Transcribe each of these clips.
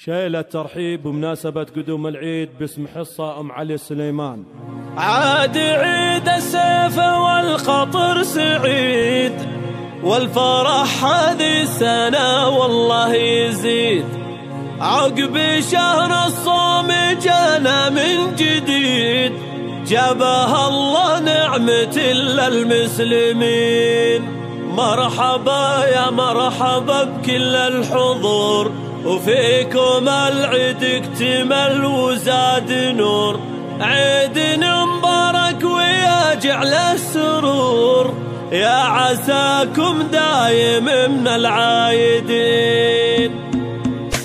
شيلة ترحيب بمناسبة قدوم العيد باسم حصة أم علي سليمان. عاد عيد السيف والخطر سعيد، والفرح هذه السنة والله يزيد. عقب شهر الصوم جانا من جديد، جابها الله نعمة للمسلمين. مرحبا يا مرحبا بكل الحضور، وفيكم العيد اكتمل وزاد نور. عيد مبارك ويا جعل السرور، يا عساكم دايم من العايدين.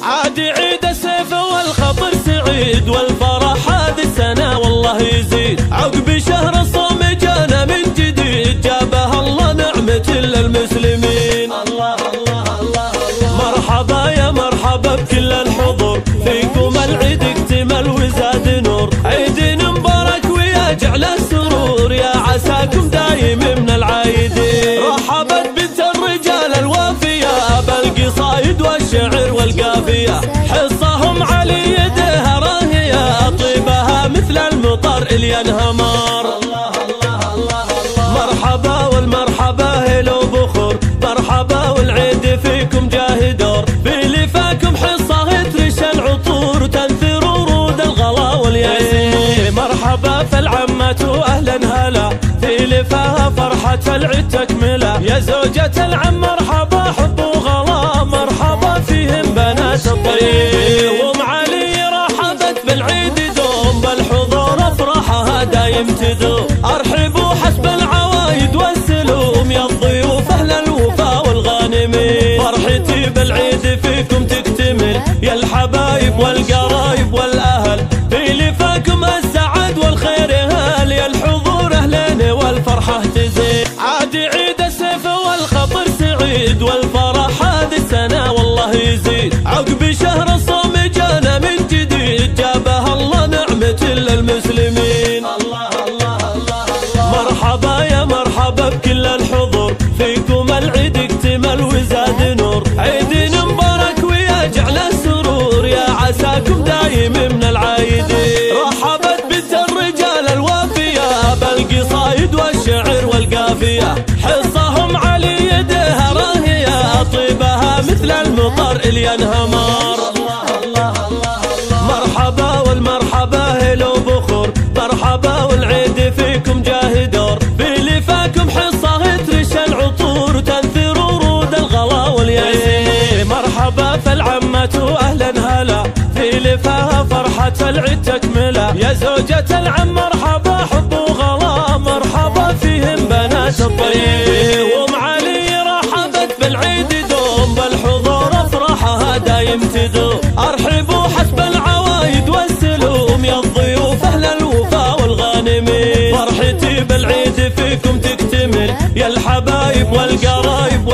عاد عيد السيف والخطر سعيد، والفرح هذه السنة والله يزيد. عقب شهر الصوم جانا من جديد، جابها الله نعمة للمسلمين. الله الله الله الله. مرحبا يا مرحبا بكل الحضور، فيكم العيد اكتمل وزاد نور. عيد مبارك ويا جعل السرور، يا عساكم دايم من العايدين. رحبت بنت الرجال الوافية بالقصايد والشعر والقافية، حصهم علي يدها راهية، طيبها مثل المطر اللي ينهمر. الله الله الله الله. مرحبا والمرحبا هلو بخور، مرحبا والعيد فيكم جاه دور. بلفاكم حصة ترش العطور، تنثر ورود الغلا والياسين. مرحبا فالعمة أهلا هلا، في لفاها فرحة العيد تكملة. يا زوجة العم مرحبا حب وغلا، مرحبا فيهم بنات الطيب. وام علي رحبت بالعيد دوم، بالحضور افراحها دايم تدوم. ارحبوا حسب العوايد والسلوم، يا الضيوف اهل الوفا والغانمين. فرحتي بالعيد فيكم تكتمل، يا الحبايب والقرايب والاهل. في لفاكم السعد والخير هال، يا الحضور اهلين والفرحه تزيد. عاد عيد السيف والخطر سعيد، والفرح هذه السنه والله يزيد. عقب شهر الصوم جانا من جديد، جابها الله نعمة للمسلمين. الله الله الله الله. مرحبا يا مرحبا بكل الحضور، فيكم العيد اكتمل وزاد نور. عيد مبارك ويا جعل السرور، يا عساكم دايم من العايدين. رحبت بنت الرجال الوافية بالقصايد والشعر والقافية، حصهم علي يدها راهية، طيبها مثل المطر اللي ينهمر. الله الله الله الله. مرحبا والمرحبا هلو بخور، مرحبا والعيد فيكم جاه دور. بلفاكم حصة ترش العطور، تنثر ورود الغلا والياسين. مرحبا فالعمة أهلا هلا، في لفاها فرحة العيد تكملة. يا زوجة العم مرحبا حب وغلا، مرحبا فيهم بنات الطيب. وام علي رحبت بالعيد دوم، بالحضور افراحها دايم تدوم. ارحبوا حسب العوايد والسلوم، يا الضيوف اهل الوفا والغانمين. فرحتي بالعيد فيكم تكتمل، يا الحبايب والقرايب